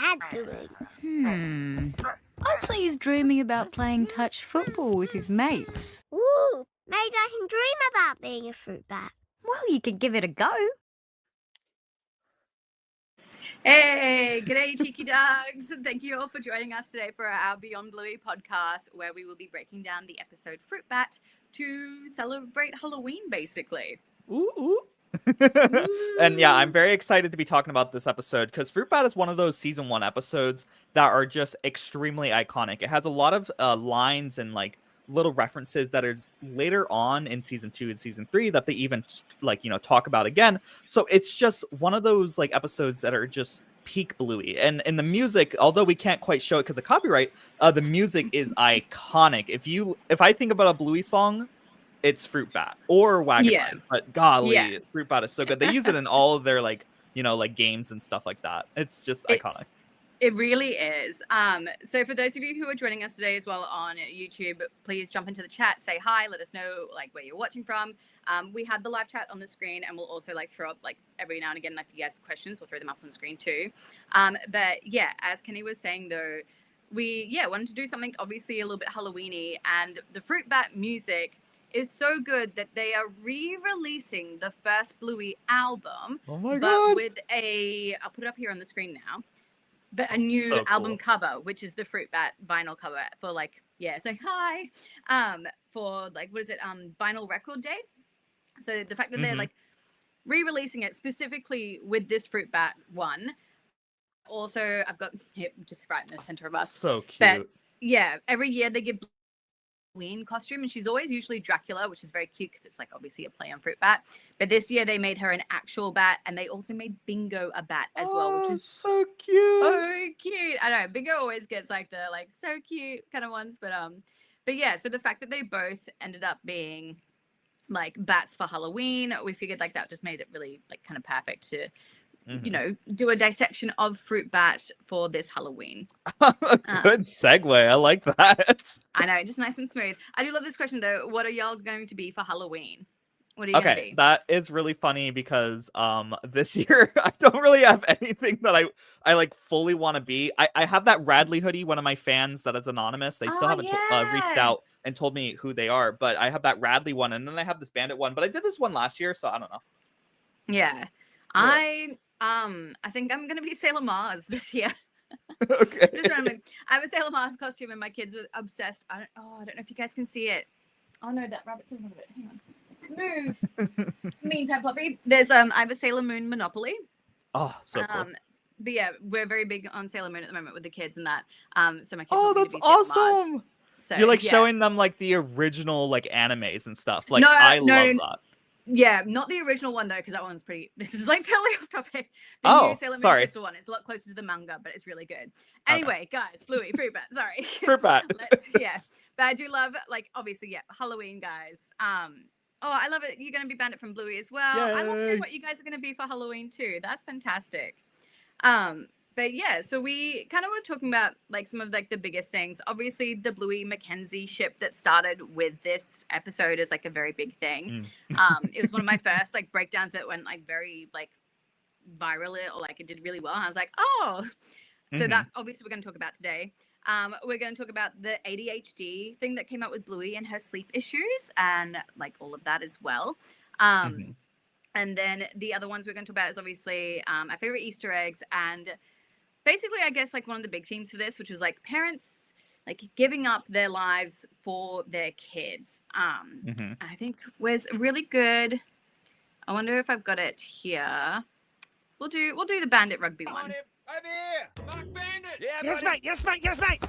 Dad doing? I'd say he's dreaming about playing touch football with his mates. Ooh, maybe I can dream about being a fruit bat. Well, you could give it a go. Hey, g'day cheeky dogs. Thank you all for joining us today for our Beyond Bluey podcast, where we will be breaking down the episode Fruitbat to celebrate Halloween, basically. Ooh. And yeah, I'm very excited to be talking about this episode because Fruitbat is one of those season 1 episodes that are just extremely iconic. It has a lot of lines and like little references that is later on in season 2 and season 3 that they even talk about again. So it's just one of those like episodes that are just peak Bluey. And the music, although we can't quite show it because of copyright, the music is iconic. If I think about a Bluey song, it's Fruitbat or Wagon Ride, but golly, Fruitbat is so good. They use it in all of their games and stuff like that. It's just iconic. It really is. So for those of you who are joining us today as well on YouTube, please jump into the chat, say hi, let us know like where you're watching from. We have the live chat on the screen, and we'll also like throw up like every now and again, like if you guys have questions, we'll throw them up on the screen too. But yeah, as Kenny was saying though, we wanted to do something obviously a little bit Halloween-y, and the Fruitbat music is so good that they are re-releasing the first Bluey album. Oh my god! With I'll put it up here on the screen now. But a new album cover, which is the Fruitbat vinyl cover for it's like hi, for like what is it, vinyl record day. So the fact that they're like re-releasing it specifically with this Fruitbat one. Also, I've got here just right in the center of us. So cute. But yeah, every year they give Halloween costume, and she's always usually Dracula, which is very cute because it's like obviously a play on Fruitbat. But this year they made her an actual bat, and they also made Bingo a bat as well, which is so cute. So cute. I know Bingo always gets like the so cute kind of ones, but yeah. So the fact that they both ended up being like bats for Halloween, we figured like that just made it really like kind of perfect to do a dissection of Fruitbat for this Halloween. Good segue. I like that. I know, just nice and smooth. I do love this question though. What are y'all going to be for Halloween? What are you going to be? That is really funny because this year I don't really have anything that I like fully want to be. I have that Radley hoodie, one of my fans that is anonymous. They still haven't reached out and told me who they are, but I have that Radley one, and then I have this Bandit one, but I did this one last year, so I don't know. Yeah. I think I'm gonna be Sailor Mars this year. Okay. Just randomly. I have a Sailor Mars costume, and my kids are obsessed. I don't know if you guys can see it. Oh no, that rabbit's in front of it. Hang on. Move. Meantime, puppy. There's I have a Sailor Moon Monopoly. Oh, so cool. But yeah, we're very big on Sailor Moon at the moment with the kids and that. So my kids. Oh, that's awesome. Mars. So, you're like showing them like the original like animes and stuff. Like I love that. Yeah, not the original one though, because that one's pretty. This is like totally off topic. The new Sailor Moon Crystal one. It's a lot closer to the manga, but it's really good. Anyway, guys, Bluey, Fruitbat. Sorry, Fruitbat. But I do love obviously, Halloween, guys. I love it. You're gonna be Bandit from Bluey as well. Yay. I love hearing what you guys are gonna be for Halloween too. That's fantastic. But yeah, so we kind of were talking about like some of like the biggest things. Obviously, the Bluey Mackenzie ship that started with this episode is like a very big thing. It was one of my first like breakdowns that went like very like viral, or like it did really well. And I was like, oh, so that obviously we're going to talk about today. We're going to talk about the ADHD thing that came out with Bluey and her sleep issues, and like all of that as well. And then the other ones we're going to talk about is obviously our favorite Easter eggs, and basically, I guess like one of the big themes for this, which was like parents like giving up their lives for their kids. I think was really good. I wonder if I've got it here. We'll do the Bandit rugby one. Over here, Mark Bandit. Yeah, yes, mate. Yes, mate. Yes, mate.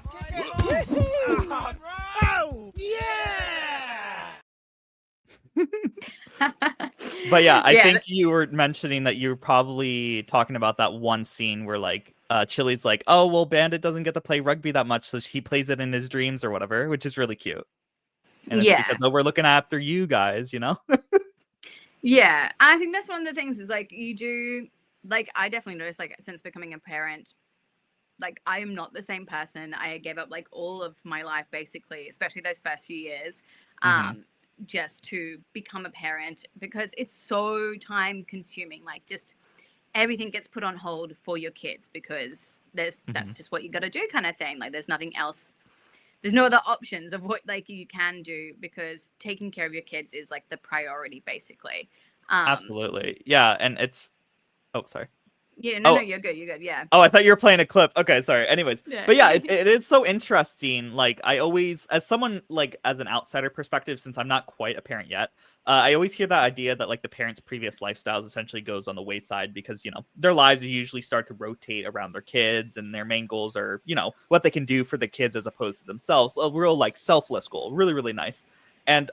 Oh, yeah. But yeah, I think you were mentioning that you were probably talking about that one scene where like Chili's like, oh well, Bandit doesn't get to play rugby that much, so he plays it in his dreams or whatever, which is really cute. And it's because we're looking after you guys, Yeah, I think that's one of the things is like you do, like I definitely noticed like since becoming a parent, like I am not the same person. I gave up like all of my life basically, especially those first few years, just to become a parent because it's so time consuming. Like just everything gets put on hold for your kids because that's just what you got to do, kind of thing. Like there's nothing else. There's no other options of what like you can do because taking care of your kids is like the priority, basically. Absolutely. Yeah, and it's sorry. Yeah, no, you're good. You're good. Yeah. Oh, I thought you were playing a clip. Okay, sorry. Anyways, Yeah. but yeah, it is so interesting. Like I always, as someone like as an outsider perspective, since I'm not quite a parent yet, I always hear that idea that like the parents' previous lifestyles essentially goes on the wayside because their lives usually start to rotate around their kids, and their main goals are what they can do for the kids as opposed to themselves. A real like selfless goal, really really nice, and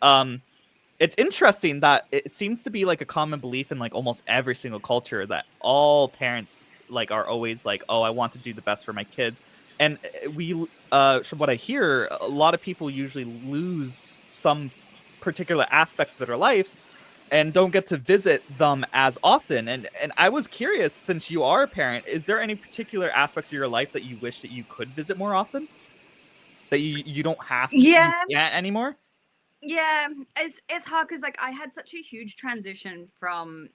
it's interesting that it seems to be like a common belief in like almost every single culture that all parents like are always like, oh, I want to do the best for my kids. And we, from what I hear, a lot of people usually lose some particular aspects of their lives and don't get to visit them as often. And I was curious, since you are a parent, is there any particular aspects of your life that you wish that you could visit more often? That you don't have to anymore? Yeah, it's hard because like I had such a huge transition from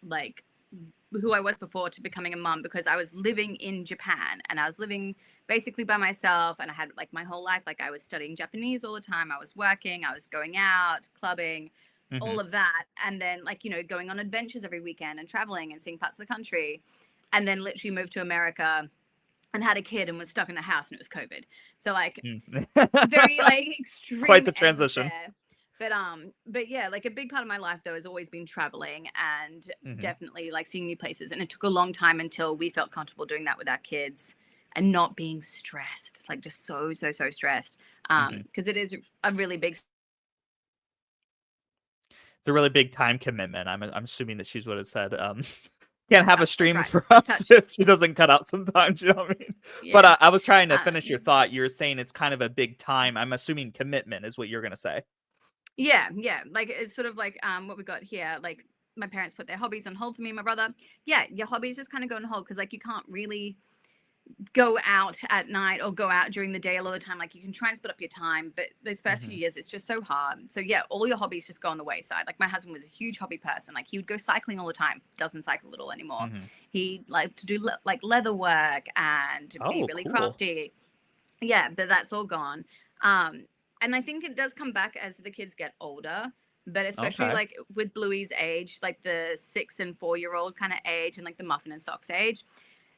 like who I was before to becoming a mum because I was living in Japan and I was living basically by myself, and I had like my whole life like I was studying Japanese all the time, I was working, I was going out, clubbing, all of that, and then like going on adventures every weekend and traveling and seeing parts of the country, and then literally moved to America and had a kid and was stuck in the house, and it was COVID. So like very like extreme. Quite the transition. But yeah, like a big part of my life though has always been traveling and definitely like seeing new places. And it took a long time until we felt comfortable doing that with our kids and not being stressed, like just so stressed. Because it is a really big. It's a really big time commitment. I'm assuming that she's what it said. Can't have a stream right. for us if she doesn't cut out sometimes, you know what I mean? Yeah. But I was trying to finish your thought. You were saying it's kind of a big time. I'm assuming commitment is what you're going to say. Yeah. Like it's sort of like what we got here. Like my parents put their hobbies on hold for me and my brother. Yeah, your hobbies just kind of go on hold because like you can't really go out at night or go out during the day a lot of the time. Like you can try and split up your time, but those first few years it's just so hard. So yeah, all your hobbies just go on the wayside. Like my husband was a huge hobby person. Like he would go cycling all the time, doesn't cycle at all anymore. He liked to do like leather work and be really crafty. Yeah, but that's all gone. And I think it does come back as the kids get older, but especially like with Bluey's age, like the 6 and 4-year-old kind of age, and like the muffin and socks age,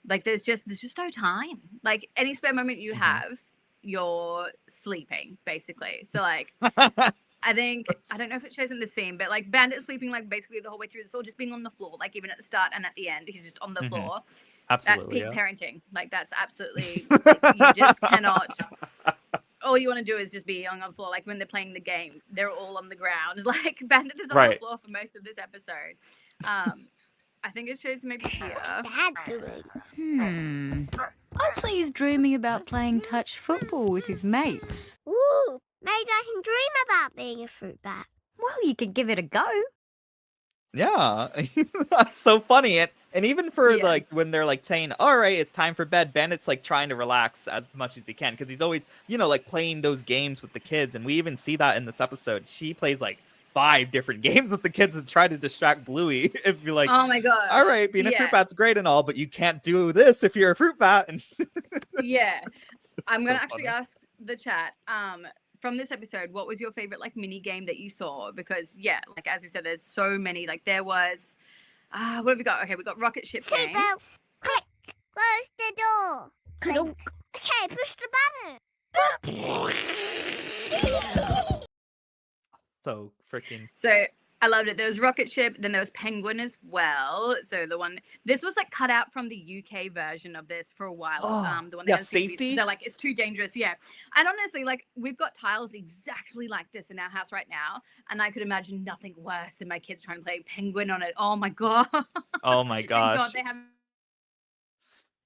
like there's just no time. Like any spare moment you have, you're sleeping basically. So like I think I don't know if it shows in the scene, but like Bandit sleeping like basically the whole way through. It's all just being on the floor, like even at the start and at the end, he's just on the floor. Absolutely, that's peak parenting. Like that's absolutely like, you just cannot. All you want to do is just be on the floor. Like when they're playing the game, they're all on the ground. Like Bandit is on the floor for most of this episode. I think it shows maybe here. What's Dad doing? I'd say he's dreaming about playing touch football with his mates. Ooh, maybe I can dream about being a fruit bat. Well, you could give it a go. Yeah, that's so funny. And even for like when they're like saying, all right, it's time for bed, Bandit's like trying to relax as much as he can because he's always, like playing those games with the kids. And we even see that in this episode. She plays like 5 different games with the kids and try to distract Bluey. If you're like, oh my gosh, all right, being a fruit bat's great and all, but you can't do this if you're a fruit bat. And I'm gonna actually ask the chat from this episode, what was your favorite like mini game that you saw? Because like as we said, there's so many. Like there was what have we got? Okay, we got rocket ship game. Seatbelts. Click. Close the door. Click. Okay, push the button. So freaking. So I loved it. There was rocket ship, then there was penguin as well. So this was like cut out from the UK version of this for a while. The one that has safety. They're like, it's too dangerous. Yeah. And honestly, like we've got tiles exactly like this in our house right now. And I could imagine nothing worse than my kids trying to play penguin on it. Oh my God. Oh my gosh. God, they have.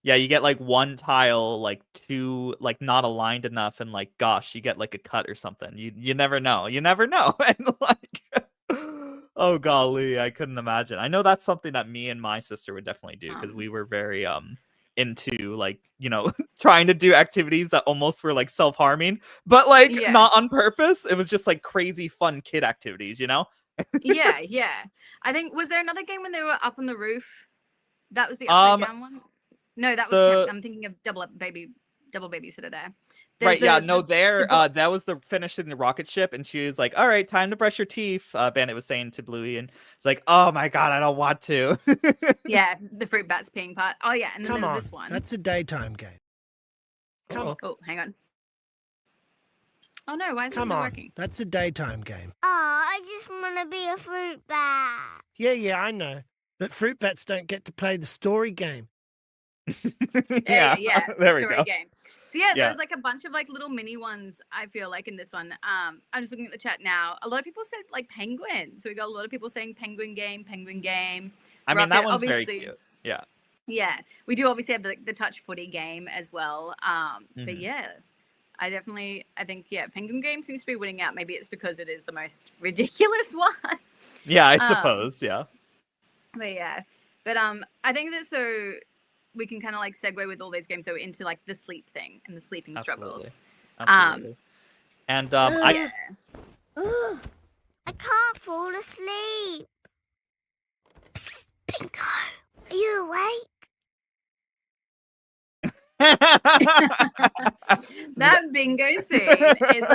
Yeah, you get like one tile, like 2, like not aligned enough, and like, gosh, you get like a cut or something. You never know. You never know. And like, oh golly, I couldn't imagine. I know that's something that me and my sister would definitely do because we were very into like trying to do activities that almost were like self-harming, but like not on purpose. It was just like crazy fun kid activities, Yeah. I think was there another game when they were up on the roof? That was the upside Um, down one. No, that was. the- I'm thinking of double babysitter there. Right, There's yeah, the- no, the- there, the- that was the finishing the rocket ship, and she was like, all right, time to brush your teeth, Bandit was saying to Bluey, and it's like, oh my god, I don't want to. Yeah, the Fruitbat's peeing part. Oh yeah, and then Come there on, was this one. that's a daytime game. Come on, Oh, hang on. Oh no, why is it come not on, working? that's a daytime game. Oh, I just want to be a fruit bat. Yeah, I know. But fruit bats don't get to play the story game. Yeah, it's the there we story go. game. So yeah, Yeah. there's like a bunch of like little mini ones. I feel like in this one. I'm just looking at the chat now. A lot of people said like penguin. So we got a lot of people saying penguin game. I mean, Rocket, that one's very obviously. cute. Yeah. Yeah, we do obviously have the touch footy game as well. But Mhm. yeah, I think penguin game seems to be winning out. Maybe it's because it is the most ridiculous one. Yeah, I suppose, yeah. But yeah, but I think that so we can kind of like segue with all these games so into like the sleep thing and the sleeping struggles. Absolutely. And Yeah. Ugh, I can't fall asleep. Psst, Bingo, are you awake? That bingo scene is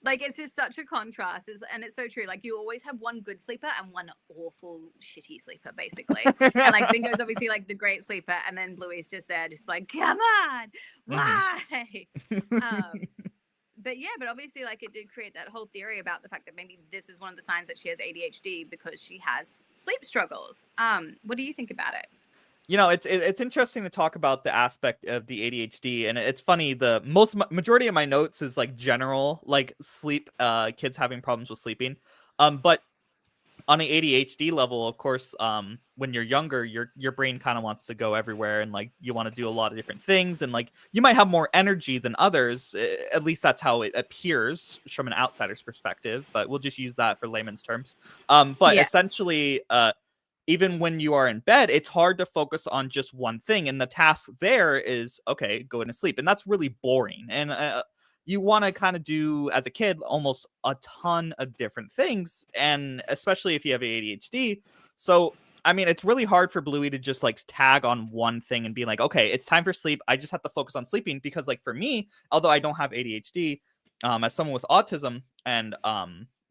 like it's just such a contrast, and it's so true. Like you always have one good sleeper and one awful shitty sleeper, basically. And like Bingo's obviously like the great sleeper, and then Bluey's just there, just like, come on, why? But obviously, like it did create that whole theory about the fact that maybe this is one of the signs that she has ADHD because she has sleep struggles. What do you think about it? You know, it's interesting to talk about the aspect of the ADHD, and it's funny. The majority of my notes is like general, like sleep, kids having problems with sleeping. But on an ADHD level, of course, when you're younger, your brain kind of wants to go everywhere, and like you want to do a lot of different things, and like you might have more energy than others. At least that's how it appears from an outsider's perspective. But we'll just use that for layman's terms. But Yeah. essentially, even when you are in bed, it's hard to focus on just one thing. And the task there is, okay, go into sleep. And that's really boring. And you want to kind of do, as a kid, almost a ton of different things. And especially if you have ADHD. So, I mean, it's really hard for Bluey to just like tag on one thing and be like, okay, it's time for sleep. I just have to focus on sleeping. Because like for me, although I don't have ADHD, as someone with autism, and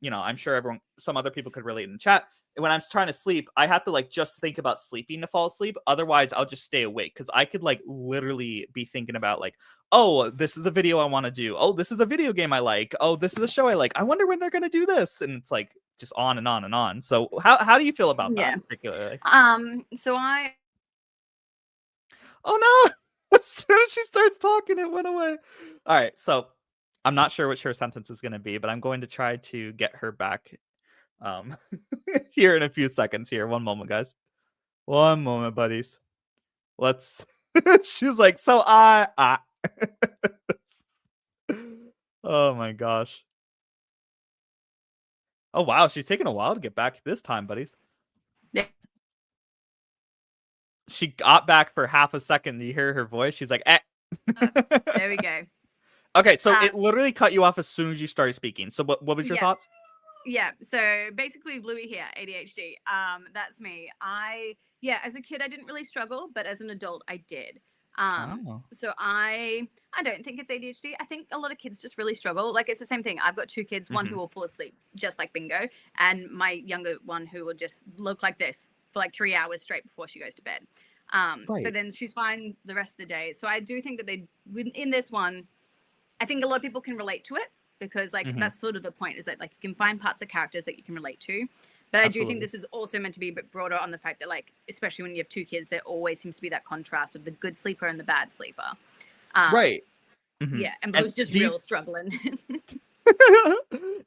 you know, I'm sure some other people could relate in the chat. When I'm trying to sleep, I have to like just think about sleeping to fall asleep. Otherwise, I'll just stay awake because I could like literally be thinking about like, oh, this is a video I want to do. Oh, this is a video game I like. Oh, this is a show I like. I wonder when they're gonna do this, and it's like just on and on and on. So how do you feel about that particularly? So I Oh no! As soon as she starts talking, it went away. All right, so I'm not sure which her sentence is gonna be, but I'm going to try to get her back. Here in a few seconds here. One moment, guys. One moment, buddies. Let's she's like, so oh my gosh. Oh wow, she's taking a while to get back this time, buddies. Yeah. She got back for half a second. You hear her voice. She's like, eh. there we go. Okay, so it literally cut you off as soon as you started speaking. So what was your thoughts? Yeah, so basically Bluey here, ADHD. That's me. As a kid I didn't really struggle, but as an adult I did. So I don't think it's ADHD. I think a lot of kids just really struggle. Like it's the same thing. I've got two kids, one who will fall asleep just like Bingo, and my younger one who will just look like this for like 3 hours straight before she goes to bed. But then she's fine the rest of the day. So I do think that in this one, I think a lot of people can relate to it. Because like that's sort of the point, is that like you can find parts of characters that you can relate to, but I do think this is also meant to be a bit broader on the fact that like, especially when you have two kids, there always seems to be that contrast of the good sleeper and the bad sleeper. Right. Yeah, and Blue's just real struggling.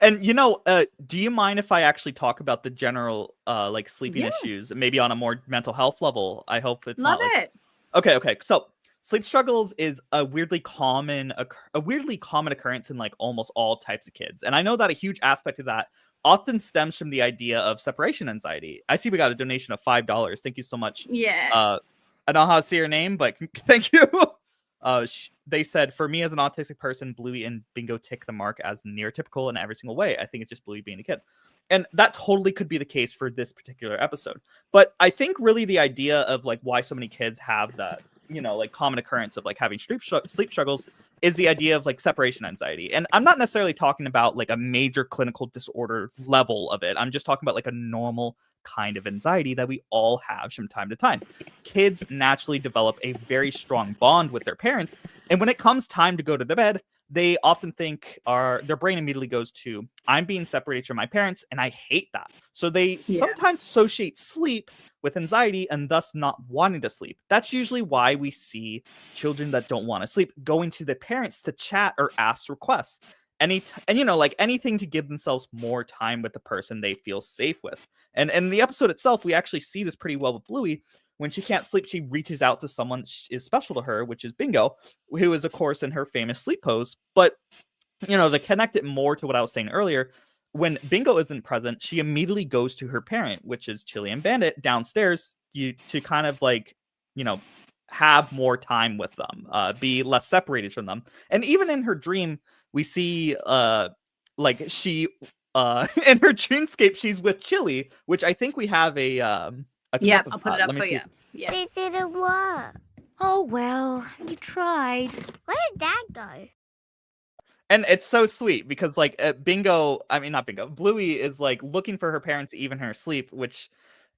And you know, do you mind if I actually talk about the general like sleeping issues, maybe on a more mental health level? I hope it's Love not like... it. Okay. So sleep struggles is a weirdly common occurrence in like almost all types of kids. And I know that a huge aspect of that often stems from the idea of separation anxiety. I see we got a donation of $5. Thank you so much. Yes. I don't know how to say your name, but thank you. They said, for me as an autistic person, Bluey and Bingo tick the mark as near typical in every single way. I think it's just Bluey being a kid. And that totally could be the case for this particular episode. But I think really the idea of like why so many kids have that, like common occurrence of like having sleep struggles is the idea of like separation anxiety. And I'm not necessarily talking about like a major clinical disorder level of it. I'm just talking about like a normal kind of anxiety that we all have from time to time. Kids naturally develop a very strong bond with their parents. And when it comes time to go to the bed, they often think their brain immediately goes to, I'm being separated from my parents and I hate that. So they sometimes associate sleep with anxiety and thus not wanting to sleep. That's usually why we see children that don't want to sleep going to their parents to chat or ask requests. Like anything to give themselves more time with the person they feel safe with. And in the episode itself, we actually see this pretty well with Bluey. When she can't sleep, she reaches out to someone that is special to her, which is Bingo, who is, of course, in her famous sleep pose. But, to connect it more to what I was saying earlier, when Bingo isn't present, she immediately goes to her parent, which is Chili and Bandit, downstairs to kind of like, have more time with them, be less separated from them. And even in her dream, we see like she in her dreamscape, she's with Chili, which I think we have a Yeah, clip I'll of put it that. up Let me for see. you. Yeah. It didn't work. Oh, well, you tried. Where did that go? And it's so sweet because like not Bingo, Bluey is like looking for her parents even in her sleep, which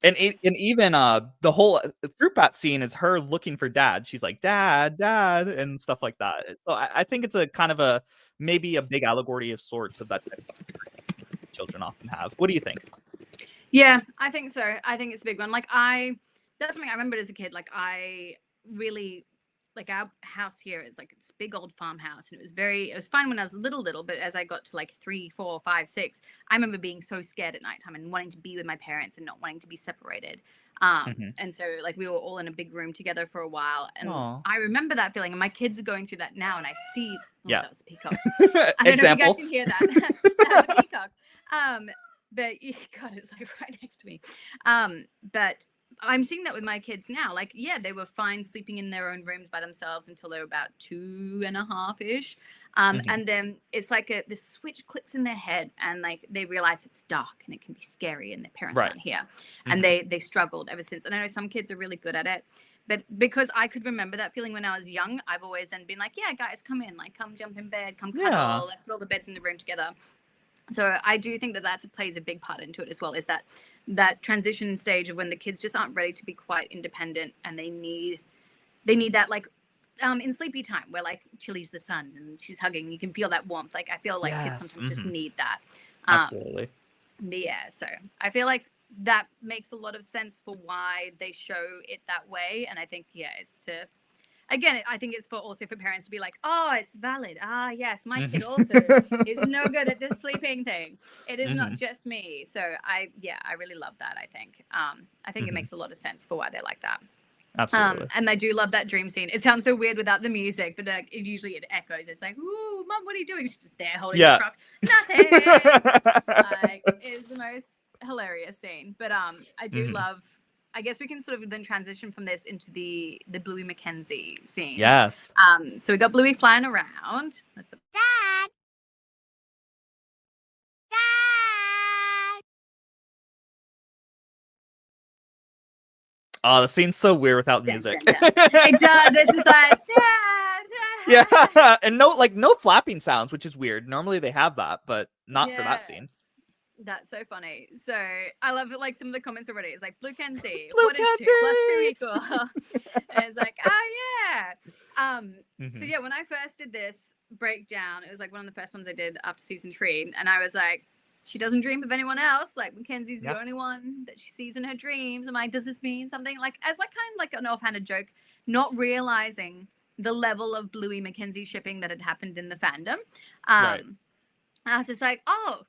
and even the whole Fruitbat scene is her looking for dad. She's like, dad, and stuff like that. So I think it's a kind of maybe a big allegory of sorts of that type of children often have. What do you think? Yeah, I think so. I think it's a big one. Like that's something I remembered as a kid. Like I really like our house here is like this big old farmhouse, and it was fine when I was little, but as I got to like 3, 4, 5, 6, I remember being so scared at nighttime and wanting to be with my parents and not wanting to be separated. And so like we were all in a big room together for a while, and Aww. I remember that feeling, and my kids are going through that now, and I see that was a peacock. I don't know if you guys can hear that. That was a peacock. But God, it's like right next to me. But I'm seeing that with my kids now. Like, yeah, they were fine sleeping in their own rooms by themselves until they were about 2.5-ish. And then it's like this switch clicks in their head, and like they realize it's dark and it can be scary, and their parents aren't here. And they struggled ever since. And I know some kids are really good at it. But because I could remember that feeling when I was young, I've always then been like, yeah, guys, come in, like come jump in bed, come cuddle, let's put all the beds in the room together. So I do think that plays a big part into it as well, is that transition stage of when the kids just aren't ready to be quite independent, and they need that like in sleepy time where like Chili's the sun and she's hugging, you can feel that warmth. Like I feel like kids sometimes just need that. Absolutely. But yeah, so I feel like that makes a lot of sense for why they show it that way. And I think it's to, again, I think it's also for parents to be like, oh, it's valid. Yes, my kid also is no good at this sleeping thing. It is not just me. So I really love that. I think it makes a lot of sense for why they're like that. Absolutely. And I do love that dream scene. It sounds so weird without the music, but it echoes. It's like, ooh, Mom, what are you doing? She's just there holding the truck. Nothing. Like, it's the most hilarious scene. But I do love. I guess we can sort of then transition from this into the Bluey Mackenzie scene. Yes. So we got Bluey flying around. Let's put Dad. Oh, the scene's so weird without music. It does. It's just like, Dad. Yeah, and no flapping sounds, which is weird. Normally they have that, but not for that scene. That's so funny. So I love it. Like some of the comments already. It's like, Blue Kenzie, Blue what is 2 + 2 equal? And it's like, So yeah, when I first did this breakdown, it was like one of the first ones I did after season 3, and I was like, she doesn't dream of anyone else. Like Mackenzie's the only one that she sees in her dreams. I'm like, does this mean something? Like as like kind of like an offhanded joke, not realizing the level of Bluey Mackenzie shipping that had happened in the fandom. I was just like, oh,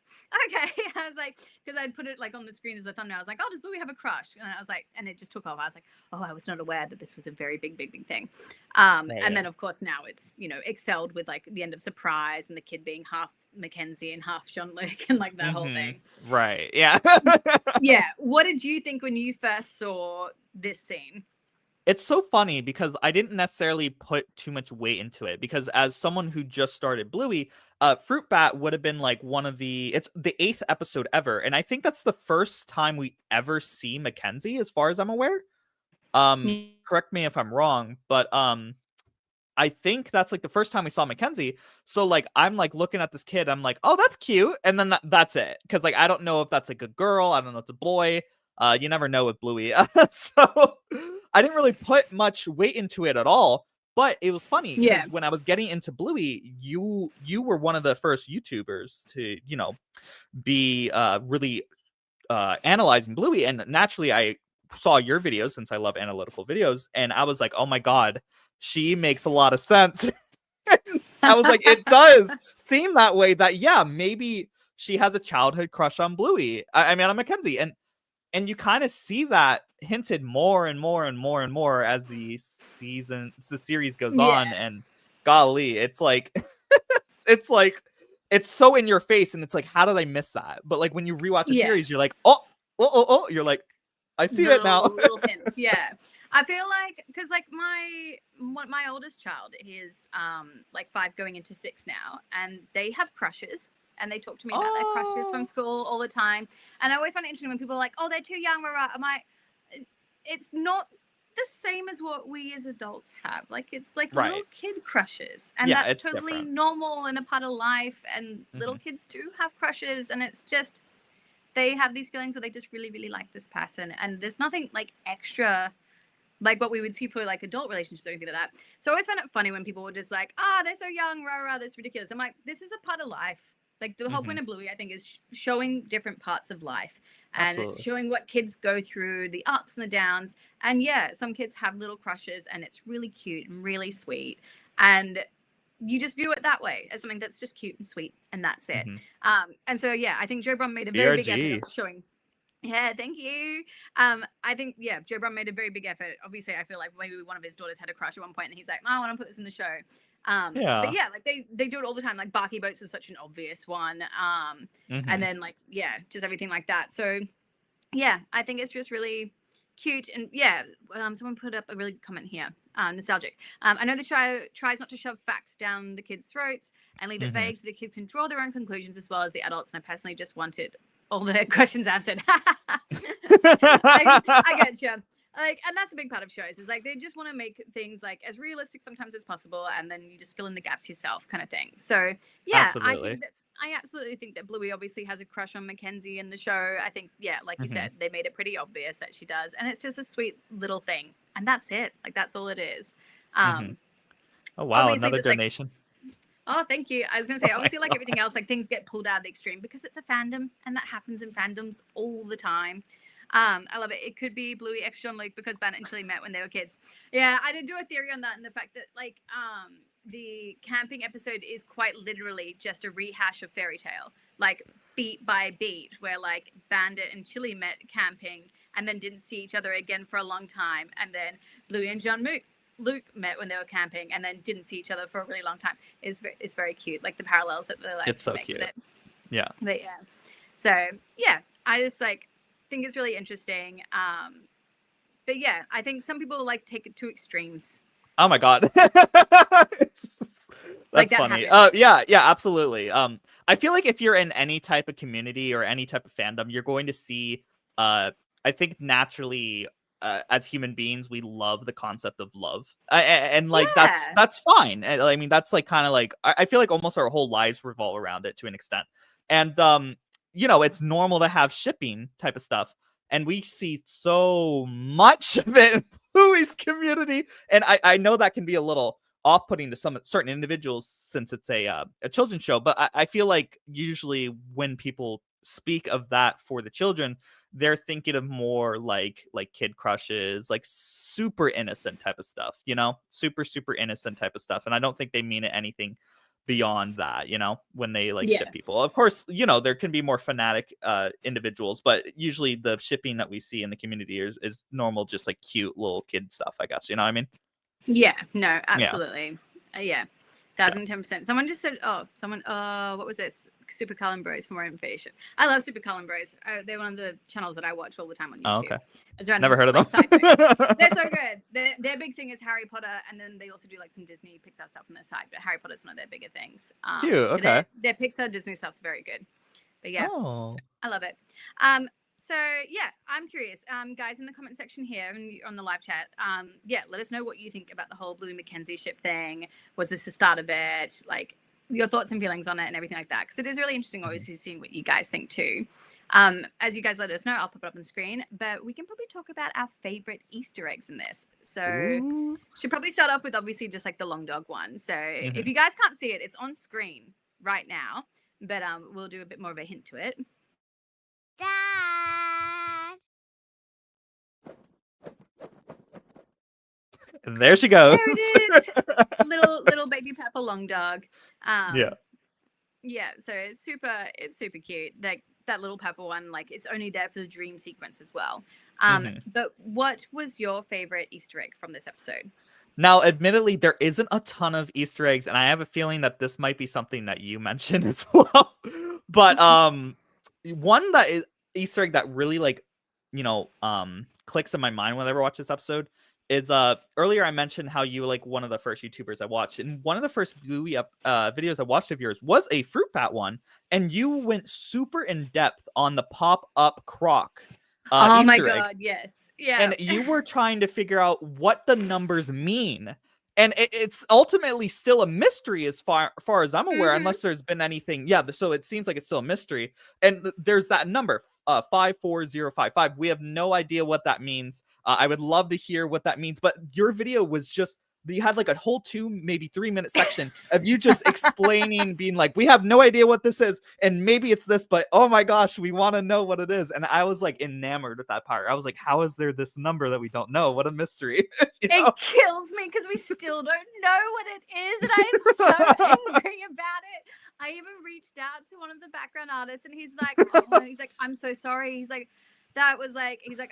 okay. I was like, because I'd put it like on the screen as the thumbnail. I was like, oh, does Bluey have a crush? And I was like, and it just took off. I was like, oh, I was not aware that this was a very big thing. And then of course now it's, excelled with like the end of Surprise and the kid being half Mackenzie and half Jean-Luc and like that whole thing. Right. Yeah. Yeah. What did you think when you first saw this scene? It's so funny because I didn't necessarily put too much weight into it, because as someone who just started Bluey, Fruitbat would have been like it's the 8th episode ever, and I think that's the first time we ever see Mackenzie, as far as I'm aware. Yeah. Correct me if I'm wrong, but I think that's like the first time we saw Mackenzie. So like I'm like looking at this kid, I'm like, oh, that's cute, and then that's it, because like I don't know if that's like a girl, I don't know if it's a boy. You never know with Bluey. So I didn't really put much weight into it at all. But it was funny because when I was getting into Bluey, you were one of the first YouTubers to, be really analyzing Bluey. And naturally, I saw your videos since I love analytical videos. And I was like, oh my God, she makes a lot of sense. I was like, it does seem that way, that, yeah, maybe she has a childhood crush on Bluey. I mean, on Mackenzie. And you kind of see that hinted more and more and more and more as the series goes on. And golly, it's like, it's so in your face, and it's like, how did I miss that? But like when you rewatch a series, you're like, oh, you're like, I see it now. Little hints, yeah. I feel like, because like my oldest child is like 5 going into 6 now, and they have crushes. And they talk to me about their crushes from school all the time. And I always find it interesting when people are like, oh, they're too young. I'm like, it's not the same as what we as adults have. Like, it's like little kid crushes. And that's totally different. Normal and a part of life. And little kids do have crushes. And it's just, they have these feelings where they just really, really like this person. And there's nothing like extra like what we would see for like adult relationships or anything like that. So I always find it funny when people were just like, they're so young, rah, that's ridiculous. I'm like, this is a part of life. Like the whole point of Bluey, I think, is showing different parts of life, and it's showing what kids go through, the ups and the downs. And yeah, some kids have little crushes, and it's really cute and really sweet. And you just view it that way, as something that's just cute and sweet, and that's it. And so, yeah, I think Joe Brumm made a very big effort of showing. Yeah, thank you. I think, Joe Brumm made a very big effort. Obviously, I feel like maybe one of his daughters had a crush at one point, and he's like, I want to put this in the show. But yeah, like they do it all the time. Like Barky Boats was such an obvious one. And then like, just everything like that. So yeah, I think it's just really cute. And someone put up a really good comment here. Nostalgic. I know the show tries not to shove facts down the kids' throats and leave it vague so the kids can draw their own conclusions as well as the adults. And I personally just wanted all the questions answered. I get you. Like, and that's a big part of shows, is like they just want to make things like as realistic sometimes as possible, and then you just fill in the gaps yourself, kind of thing. So yeah, I absolutely think that Bluey obviously has a crush on Mackenzie in the show. I think, like you said, they made it pretty obvious that she does, and it's just a sweet little thing, and that's it. Like that's all it is. Oh wow, another donation. Oh, thank you. I was going to say, obviously, like everything else, like things get pulled out of the extreme because it's a fandom, and that happens in fandoms all the time. I love it. It could be Bluey x John Luke because Bandit and Chili met when they were kids. Yeah, I did do a theory on that, and the fact that like the camping episode is quite literally just a rehash of Fairy Tale, like beat by beat, where like Bandit and Chili met camping and then didn't see each other again for a long time, and then Bluey and John Luke met when they were camping and then didn't see each other for a really long time. It's very cute, like the parallels that they're like. It's so cute. Yeah. But yeah, so yeah, I just like think it's really interesting. But yeah, I think some people like take it to extremes. Oh my God. That's like funny. Yeah, absolutely. I feel like if you're in any type of community or any type of fandom, you're going to see, I think naturally, as human beings, we love the concept of love, and like that's fine. I mean, that's like kind of like I feel like almost our whole lives revolve around it to an extent, and it's normal to have shipping type of stuff, and we see so much of it in Bluey's community, and I know that can be a little off-putting to some certain individuals since it's a children's show, but I feel like usually when people speak of that for the children, they're thinking of more like kid crushes, like super innocent type of stuff, super innocent type of stuff. And I don't think they mean it anything beyond that, when they like ship people. Of course, there can be more fanatic individuals, but usually the shipping that we see in the community is normal, just like cute little kid stuff, I guess. You know what I mean? Yeah, no, absolutely. 1,010%. Someone just said, what was this? Super Cullen Bros for more information. I love Super Cullen Bros. They're one of the channels that I watch all the time on YouTube. Oh, okay. As random, Never heard of like, them. side note. They're so good. Their big thing is Harry Potter, and then they also do like some Disney Pixar stuff on their side. But Harry Potter is one of their bigger things. Cute. but Okay. Their Pixar Disney stuff's very good. But yeah, Oh. so I love it. So yeah, I'm curious, guys, in the comment section here and on the live chat, yeah, let us know what you think about the whole Bluey Mackenzie ship thing. Was this the start of it? Like your thoughts and feelings on it and everything like that, because it is really interesting, obviously, seeing what you guys think too. As you guys let us know, I'll pop it up on the screen. But we can probably talk about our favorite Easter eggs in this. So should probably start off with obviously just like the long dog one. So if you guys can't see it, it's on screen right now. But we'll do a bit more of a hint to it. Dad. And there she goes. There it is. little baby pepper long dog. Yeah. Yeah, so it's super cute. Like that little pepper one, like it's only there for the dream sequence as well. But what was your favorite Easter egg from this episode? Now, admittedly, there isn't a ton of Easter eggs, and I have a feeling that this might be something that you mentioned as well. But one that is Easter egg that really like, clicks in my mind whenever I watch this episode is earlier I mentioned how you were like one of the first YouTubers I watched, and one of the first Bluey videos I watched of yours was a Fruitbat one, and you went super in depth on the pop-up croc. Oh Easter my egg. god, yes. Yeah. And you were trying to figure out what the numbers mean. And it's ultimately still a mystery as far as I'm aware, unless there's been anything. Yeah, so it seems like it's still a mystery. And there's that number, 54055. We have no idea what that means. I would love to hear what that means. But your video was just, you had like a whole 2, maybe 3-minute section of you just explaining, being like, we have no idea what this is. And maybe it's this, but oh my gosh, we want to know what it is. And I was like enamored with that part. I was like, how is there this number that we don't know? What a mystery. It kills me because we still don't know what it is. And I am so angry about it. I even reached out to one of the background artists and he's like, I'm so sorry. He's like, I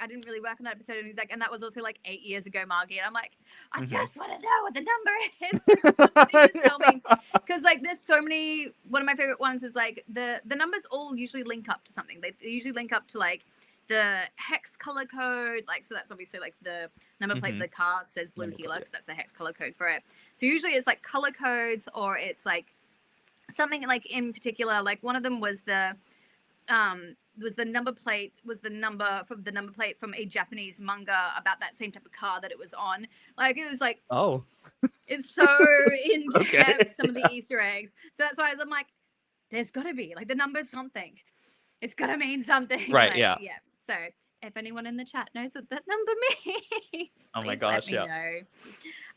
didn't really work on that episode. And he's like, and that was also like 8 years ago, Margie. And I'm like, I just want to know what the number is. Somebody just tell me. Because like there's so many, one of my favorite ones is like the numbers all usually link up to something. They usually link up to like the hex color code. Like, so that's obviously like the number plate of the car says Blue Helix. That's the hex color code for it. So usually it's like color codes or it's like something like in particular, like one of them was the number plate from a Japanese manga about that same type of car that it was on. Like it was like, oh, it's so in depth, some of the Easter eggs. So that's why I'm like, there's got to be like the number's something. It's got to mean something. Right. Like, yeah. So if anyone in the chat knows what that number means, oh my please gosh, let me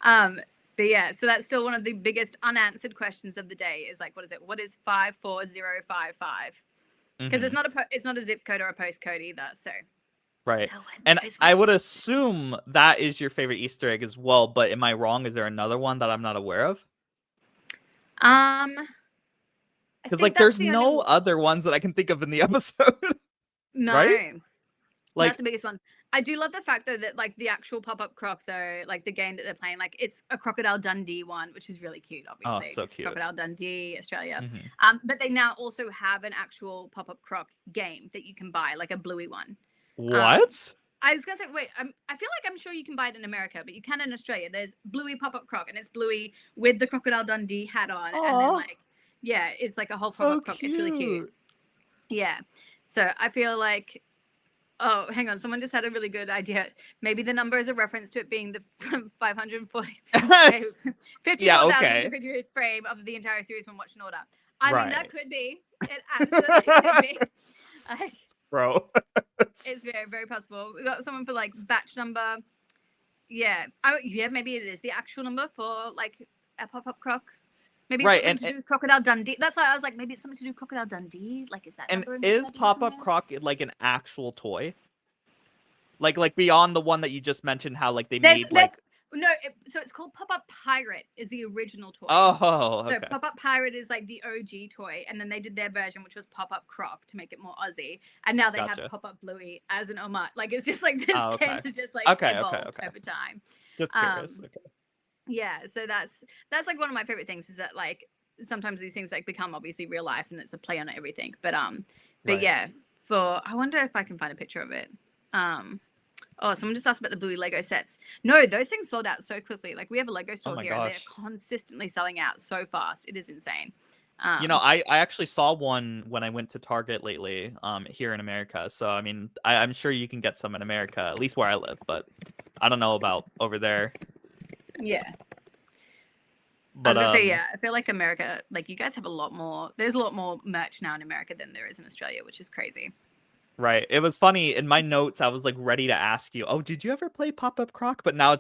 know. But yeah, so that's still one of the biggest unanswered questions of the day is like, what is it? What is 54055? Because it's not a zip code or a postcode either. So right. And I would assume that is your favorite Easter egg as well. But am I wrong? Is there another one that I'm not aware of? Because like there's no other ones that I can think of in the episode. No. Right? Like that's the biggest one. I do love the fact though that like the actual pop-up croc though, like the game that they're playing, like it's a Crocodile Dundee one, which is really cute, obviously. Oh, so it's cute. Crocodile Dundee, Australia. But they now also have an actual pop-up croc game that you can buy, like a Bluey one. What? I was gonna say, wait, I feel like I'm sure you can buy it in America, but you can in Australia. There's Bluey pop-up croc, and it's Bluey with the Crocodile Dundee hat on, and then like, yeah, it's like a whole pop-up croc. It's really cute. Yeah. So I feel like, oh, hang on, someone just had a really good idea. Maybe the number is a reference to it being the 54,058th frame of the entire series from Watch and Order. I mean, that could be. It absolutely could be. Like, bro. It's very, very possible. We got someone for like batch number. Yeah. Maybe it is the actual number for like a pop-up croc. Maybe it's something to do with Crocodile Dundee. That's why I was like, maybe it's something to do with Crocodile Dundee. Like, is that? And is pop-up croc like an actual toy? Like beyond the one that you just mentioned, how like made like. No, so it's called Pop-Up Pirate is the original toy. Oh, okay. So Pop-Up Pirate is like the OG toy, and then they did their version, which was Pop-Up Croc to make it more Aussie, and now they have Pop-Up Bluey as an homage. Like it's just like this game is just like evolved over time. Just curious. Yeah, so that's like one of my favorite things is that like sometimes these things like become obviously real life and it's a play on everything. But Right. yeah, I wonder if I can find a picture of it. Oh, someone just asked about the Bluey Lego sets. No, those things sold out so quickly. Like we have a Lego store my here and gosh. they're consistently selling out so fast. It is insane. You know, I actually saw one when I went to Target lately, here in America. So I mean, I'm sure you can get some in America, at least where I live, but I don't know about over there. Yeah. But I was gonna say, yeah, I feel like America, like you guys have there's a lot more merch now in America than there is in Australia, which is crazy. right. It was funny in my notes. I was like ready to ask you, "Oh, did you ever play Pop Up Croc?" But now I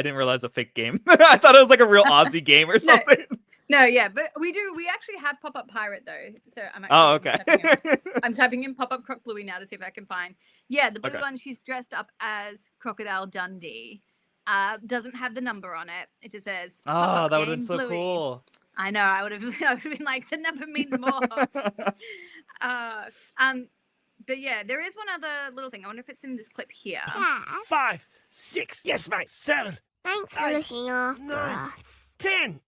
didn't realize a fake game. I thought it was like a real Aussie game or something. No, yeah, but we actually have Pop Up Pirate though. So I'm Oh, actually okay. I'm typing in Pop Up Croc Bluey now to see if I can find. Yeah, the blue Okay. one, she's dressed up as Crocodile Dundee. Doesn't have the number on it. It just says Oh, Pop-Up that would have been Game so Bluey. cool. I know, I would have been like, the number means more. But yeah, there is one other little thing. I wonder if it's in this clip here. Dad, 5, 6, yes, mate, 7, thanks for 8, looking after 9. us. 10.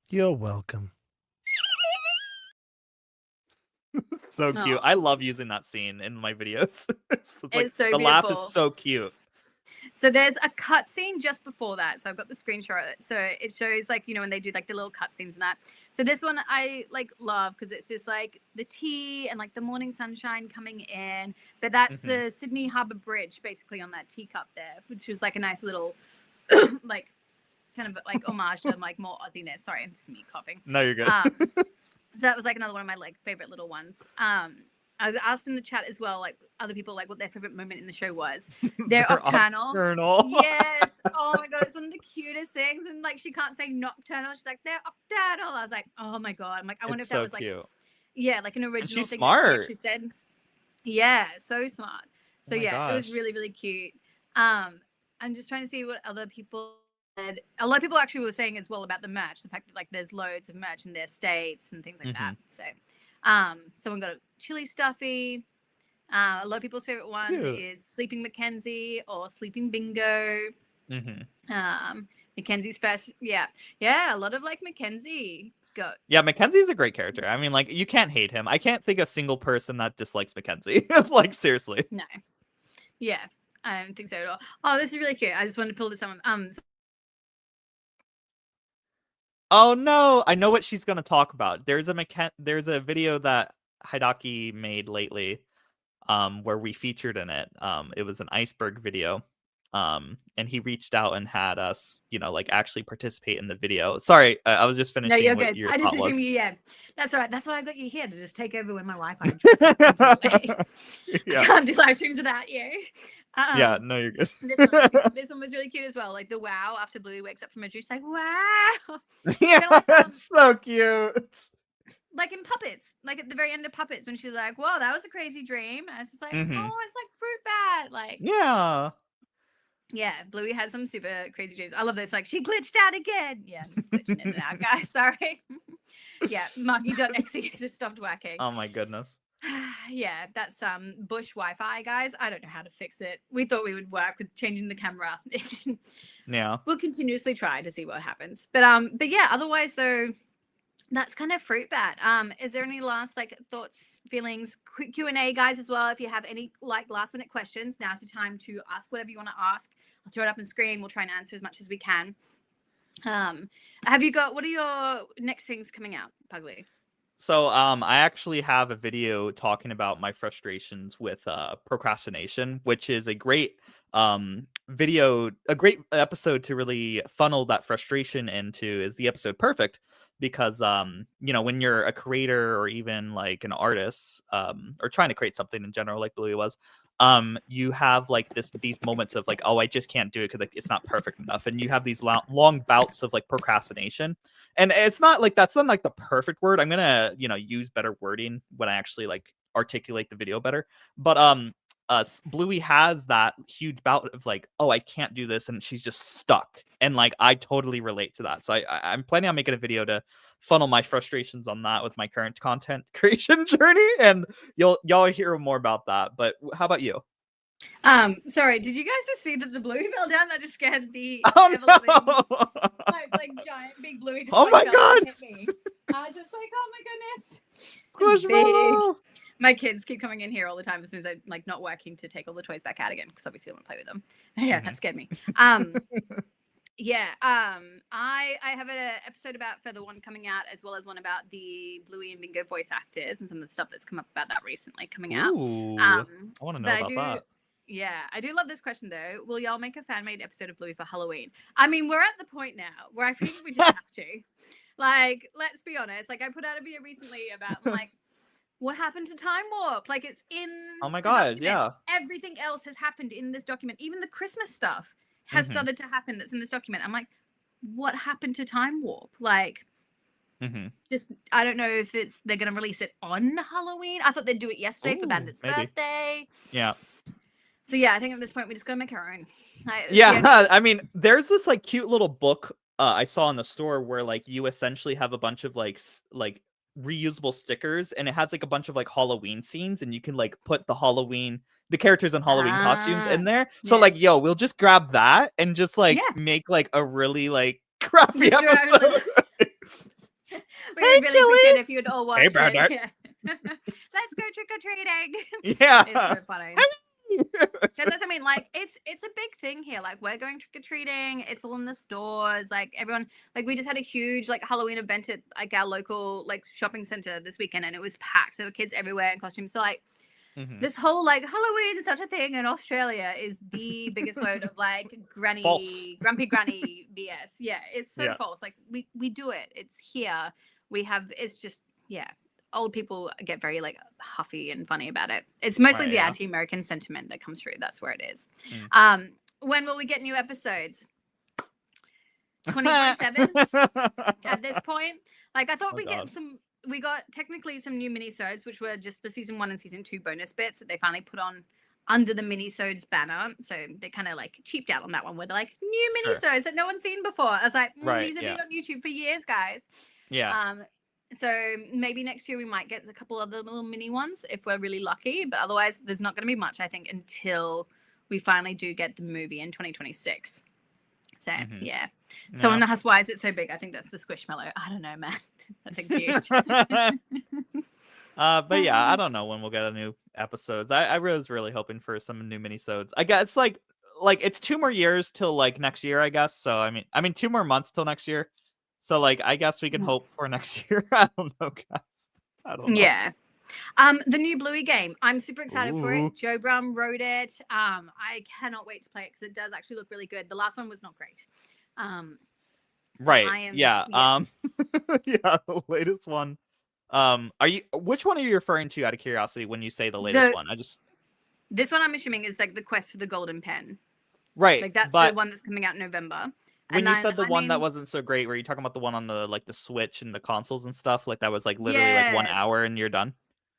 You're welcome. So cute. Aw. I love using that scene in my videos. It's like, so the laugh beautiful. is so cute. So there's a cutscene just before that. So I've got the screenshot. So it shows like, when they do like the little cutscenes and that. So this one I like love because it's just like the tea and like the morning sunshine coming in. But that's the Sydney Harbour Bridge basically on that teacup there, which was like a nice little like kind of like homage to like more Aussie-ness. Sorry, I'm just me coughing. No, you're good. So that was like another one of my like favorite little ones. I was asked in the chat as well, like other people, like what their favorite moment in the show was. Their nocturnal. Yes. Oh my god, it's one of the cutest things. And like she can't say nocturnal. She's like, they're nocturnal. I was like, oh my god. I'm like, I wonder It's if that so was like, cute. yeah, like an original And she's thing smart. that she actually said. Yeah, so smart. So Oh my yeah, it was gosh. really, really cute. I'm just trying to see what other people said. A lot of people actually were saying as well about the merch, the fact that like there's loads of merch in their states and things like that. So someone got a chili stuffy. A lot of people's favorite one Cute. is Sleeping Mackenzie or Sleeping Bingo. Mackenzie's first, yeah, a lot of like Mackenzie. Yeah, Mackenzie's a great character. I mean, like, you can't hate him. I can't think a single person that dislikes Mackenzie. Like, seriously. No, yeah, I don't think so at all. Oh, this is really cute. I just wanted to pull this on. Oh no, I know what she's gonna talk about. There's a video that Hidaki made lately, where we featured in it. It was an iceberg video. And he reached out and had us, like actually participate in the video. Sorry, I was just finishing. No, you're what good. your I just thought was. assume you. Yeah, that's all right. That's why I got you here to just take over when my Wi-Fi drops out completely. I Yeah. can't do live streams without you. Yeah, no, you're good. This one was really cute as well. Like the wow after Bluey wakes up from a dream, she's like, wow. Yeah, like, it's so cute. Like in Puppets, like at the very end of Puppets, when she's like, "Whoa, that was a crazy dream," and it's just like, "Oh, it's like Fruitbat." Like, yeah, Bluey has some super crazy dreams. I love this. Like, she glitched out again. Yeah, I'm just glitching in and out, guys. Sorry. Yeah, Marky.exe just stopped working. Oh my goodness. Yeah, that's Bush Wi-Fi, guys. I don't know how to fix it. We thought we would work with changing the camera. Yeah. We'll continuously try to see what happens. But yeah, otherwise though, that's kind of Fruitbat. Is there any last like thoughts, feelings, quick Q&A, guys, as well? If you have any like last minute questions, now's the time to ask whatever you want to ask. I'll throw it up on screen. We'll try and answer as much as we can. What are your next things coming out, Pugly? So I actually have a video talking about my frustrations with procrastination, which is a great video, a great episode to really funnel that frustration into. Is the episode Perfect? Because when you're a creator or even like an artist, or trying to create something in general, like Bluey was, you have like these moments of like, oh, I just can't do it because like it's not perfect enough, and you have these long bouts of like procrastination. And it's not like that's not like the perfect word. I'm gonna use better wording when I actually like articulate the video better. But Bluey has that huge bout of like, oh, I can't do this, and she's just stuck. And like I totally relate to that. So I'm planning on making a video to funnel my frustrations on that with my current content creation journey, and y'all hear more about that. But how about you? Sorry, did you guys just see that the Bluey fell down? That just scared the Oh no! like giant big Bluey just Oh like, my fell and God! hit me. I was just like, oh my goodness. Squishmallow. My kids keep coming in here all the time as soon as I'm like not working to take all the toys back out again because obviously I want to play with them. Yeah, that scared me. I have an episode about Feather One coming out, as well as one about the Bluey and Bingo voice actors and some of the stuff that's come up about that recently coming out. Ooh, I want to know about that. Yeah, I do love this question though. Will y'all make a fan-made episode of Bluey for Halloween? I mean, we're at the point now where I think we just have to. Like, let's be honest. Like, I put out a video recently about like what happened to Time Warp. Like, it's in. Oh my god! document. Yeah. Everything else has happened in this document. Even the Christmas stuff has started to happen. That's in this document. I'm like, what happened to Time Warp? Like. Just I don't know if they're gonna release it on Halloween. I thought they'd do it yesterday for Bandit's birthday. Yeah. So yeah, I think at this point we just gotta make our own. I mean, there's this like cute little book I saw in the store where like you essentially have a bunch of like reusable stickers, and it has like a bunch of like Halloween scenes, and you can like put the characters in Halloween costumes in there. So like, yo, we'll just grab that and just like make like a really like crappy episode. We would really appreciate it if you would all watch Hey, it. Brad. Yeah. Let's go trick or treating. Yeah. It's so funny. Because that's, I mean, like, it's a big thing here. Like, we're going trick or treating. It's all in the stores. Like, everyone, like, we just had a huge like Halloween event at like our local like shopping center this weekend, and it was packed. There were kids everywhere in costumes. So like, this whole like Halloween is such a thing in Australia is the biggest load of like grumpy granny BS. Yeah, it's so false. Like, we do it. It's here. It's just old people get very like huffy and funny about it. It's mostly the anti-American sentiment that comes through. That's where it is. When will we get new episodes? 2027 at this point. Like, I thought we got technically some new minisodes, which were just the season 1 and season 2 bonus bits that they finally put on under the minisodes banner. So they kind of like cheaped out on that one, where they're like, new minisodes that no one's seen before. I was like, these have been on YouTube for years, guys. Yeah. So maybe next year we might get a couple other little mini ones if we're really lucky, but otherwise there's not going to be much, I think, until we finally do get the movie in 2026. So yeah. Someone asked, why is it so big? I think that's the Squishmallow. I don't know, man. That thing's huge. But yeah, I don't know when we'll get a new episode. I was really hoping for some new minisodes. I guess it's like it's 2 more years till like next year, I guess. So I mean 2 more months till next year. So like, I guess we can hope for next year. I don't know, guys. I don't know. Yeah. The new Bluey game. I'm super excited for it. Joe Brown wrote it. I cannot wait to play it because it does actually look really good. The last one was not great. Right. Yeah. The latest one. Which one are you referring to out of curiosity when you say the latest one? This one I'm assuming is like the quest for the golden pen. Right. Like that's the one that's coming out in November. When you said the one that wasn't so great, were you talking about the one on the like the Switch and the consoles and stuff? Like that was like literally like 1 hour and you're done?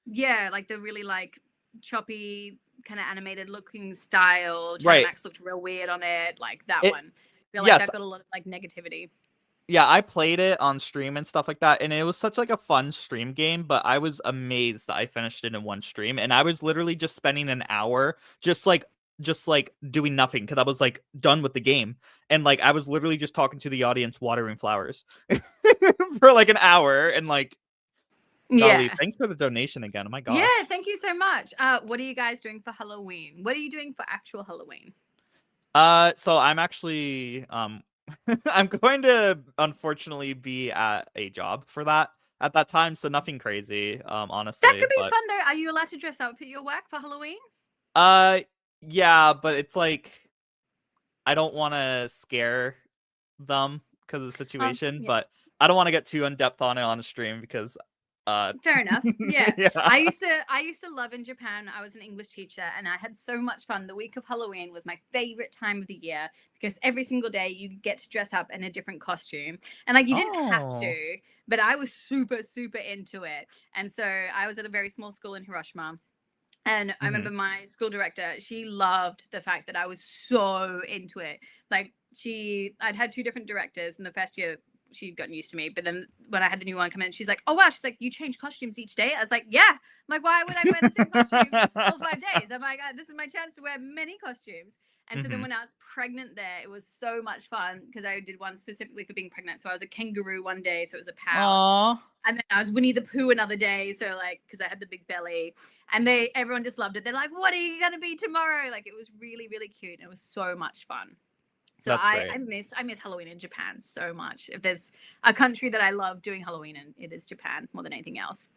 Yeah, like the really like choppy kind of animated looking style. Max looked real weird on it. Like that one. I feel like that got a lot of like negativity. Yeah, I played it on stream and stuff like that, and it was such like a fun stream game, but I was amazed that I finished it in one stream, and I was literally just spending an hour just like doing nothing because I was like done with the game, and like I was literally just talking to the audience, watering flowers for like an hour, and like Dolly, thanks for the donation again. Oh my god. Yeah, thank you so much. What are you guys doing for Halloween? What are you doing for actual Halloween? So I'm actually I'm going to unfortunately be at a job for that at that time, so nothing crazy, honestly. That could be fun though. Are you allowed to dress up at your work for Halloween? Yeah, but it's like I don't want to scare them because of the situation, but I don't want to get too in depth on it on the stream because fair enough. Yeah. I used to love in Japan. I was an English teacher and I had so much fun. The week of Halloween was my favorite time of the year because every single day you get to dress up in a different costume. And like you didn't have to, but I was super, super into it. And so I was at a very small school in Hiroshima. And I remember my school director, she loved the fact that I was so into it. Like I'd had 2 different directors in the first year. She'd gotten used to me, but then when I had the new one come in, she's like, "Oh wow!" She's like, "You change costumes each day?" I was like, "Yeah." I'm like, "Why would I wear the same costume all 5 days?" I'm like, "This is my chance to wear many costumes." And so then Mhm. when I was pregnant there, it was so much fun because I did one specifically for being pregnant. So I was a kangaroo one day, so it was a pouch. Aw. And then I was Winnie the Pooh another day, so like because I had the big belly, and everyone just loved it. They're like, "What are you gonna be tomorrow?" Like it was really really cute. And it was so much fun. So That's I great. I miss Halloween in Japan so much. If there's a country that I love doing Halloween in, it is Japan more than anything else.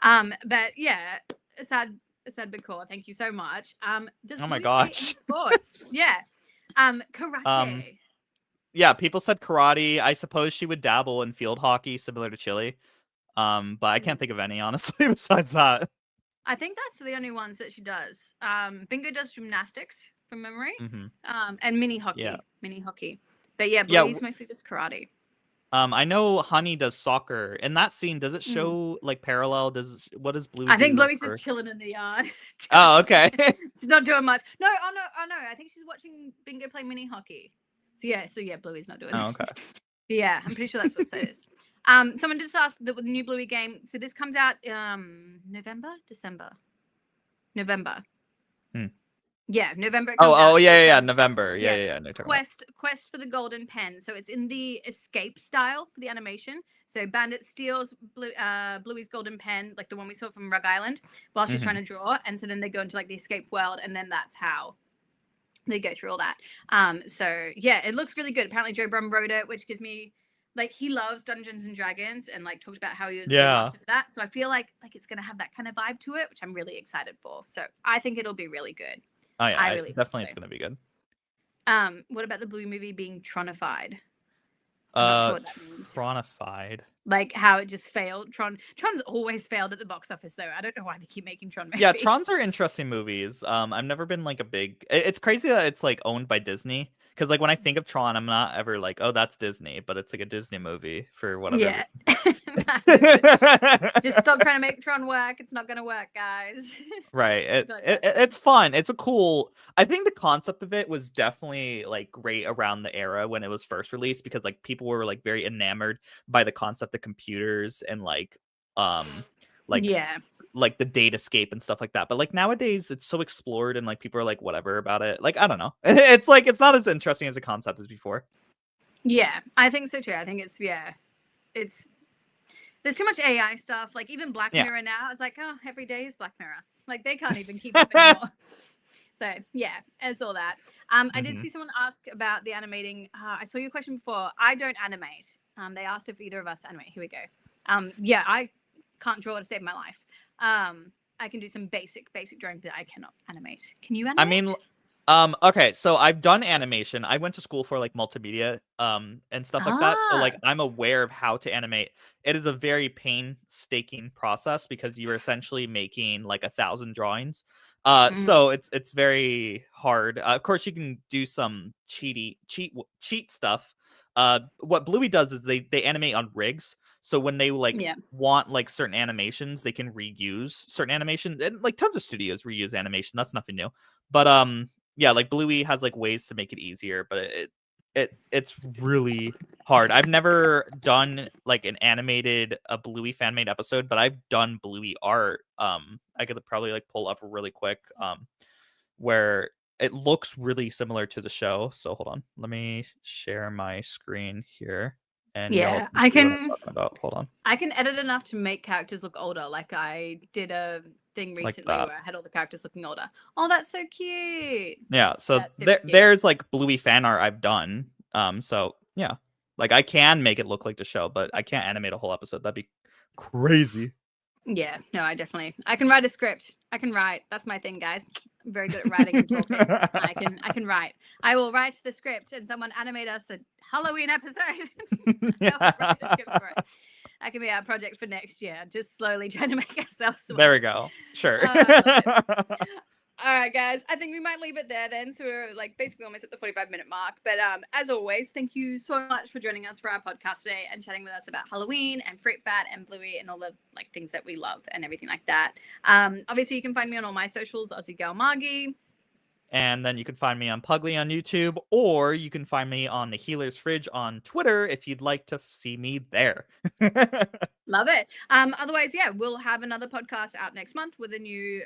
But yeah, sad but cool. Thank you so much. Does Oh my Bluey play any gosh. sports? Yeah. Karate. Yeah, people said karate. I suppose she would dabble in field hockey, similar to Chili. But I can't think of any, honestly, besides that. I think that's the only ones that she does. Bingo does gymnastics from memory. Mhm. And mini hockey. Yeah. Mini hockey. But yeah, Yeah, Bluey's mostly just karate. I know Honey does soccer. In that scene, does it show like parallel? What does Bluey I think do Bluey's for- just chilling in the yard. Oh, okay. She's not doing much. No, oh no. I think she's watching Bingo play mini hockey. So yeah, Bluey's not doing Oh, it. okay. Yeah, I'm pretty sure that's what it is. Someone just asked the new Bluey game. So this comes out November. Hmm. Yeah, November. It comes Oh, out. yeah, So, November. yeah, Yeah. No, talking about- Quest for the Golden Pen. So it's in the escape style for the animation. So Bandit steals Bluey's golden pen, like the one we saw from Rug Island, while she's trying to draw, and so then they go into like the escape world, and then that's how they go through all that. So yeah, it looks really good. Apparently Joe Brum wrote it, which gives me like he loves Dungeons and Dragons and like talked about how he was the master for that. So I feel like it's gonna have that kind of vibe to it, which I'm really excited for. So I think it'll be really good. Oh yeah, I really definitely so. It's gonna be good. What about the Bluey movie being tronified? I'm not sure what that means. Tronified. Like how it just failed. Tron's always failed at the box office though. I don't know why they keep making Tron movies. Yeah, Trons are interesting movies. I've never been like a big. It's crazy that it's like owned by Disney. Because like when I think of Tron, I'm not ever like, oh, that's Disney, but it's like a Disney movie for whatever. Yeah. Just stop trying to make Tron work. It's not gonna work, guys. Right. It's fun. It's a cool. I think the concept of it was definitely like great around the era when it was first released because like people were like very enamored by the concept of computers and like yeah, like the datascape and stuff like that. But like nowadays it's so explored and like people are like whatever about it. Like I don't know. It's like it's not as interesting as a concept as before. Yeah, I think so too. I think it's there's too much AI stuff. Like even Black Mirror now, it's like, oh, every day is Black Mirror. Like they can't even keep up anymore. So yeah, it's all that. I did see someone ask about the animating. I saw your question before. I don't animate. They asked if either of us animate. Here we go. Yeah, I can't draw to save my life. I can do some basic drawing, but I cannot animate. Can you animate? I mean, okay, so I've done animation. I went to school for like multimedia and stuff like that. So like I'm aware of how to animate. It is a very painstaking process because you're essentially making like 1,000 drawings. So it's very hard. Of course you can do some cheat stuff. What Bluey does is they animate on rigs. So when they like want like certain animations, they can reuse certain animations. And like tons of studios reuse animation. That's nothing new. But yeah, like Bluey has like ways to make it easier, but it's really hard. I've never done like an animated Bluey fan made episode, but I've done Bluey art. I could probably like pull up really quick where it looks really similar to the show. So hold on, let me share my screen here. And yeah, I can. Hold on. I can edit enough to make characters look older. Like I did a thing recently where I had all the characters looking older. Oh, that's so cute. Yeah, so there's like Bluey fan art I've done. So yeah, like I can make it look like the show, but I can't animate a whole episode. That'd be crazy. Yeah, no, I can write a script. I can write. That's my thing, guys. I'm very good at writing and talking. I can write. I will write the script and someone animate us a Halloween episode. I'll write the script for it. That can be our project for next year. Just slowly trying to make ourselves. There we go. Sure. All right, guys. I think we might leave it there then. So we're like basically almost at the 45-minute mark. But as always, thank you so much for joining us for our podcast today and chatting with us about Halloween and Fruitbat and Bluey and all the like things that we love and everything like that. Obviously, you can find me on all my socials, Aussie Girl Margie. And then you can find me on Pugly on YouTube, or you can find me on the Healer's Fridge on Twitter if you'd like to see me there. Love it. Otherwise, yeah, we'll have another podcast out next month with a new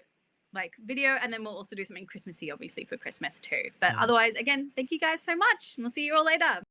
like video, and then we'll also do something Christmassy, obviously, for Christmas too. But Mhm. otherwise, again, thank you guys so much. And we'll see you all later.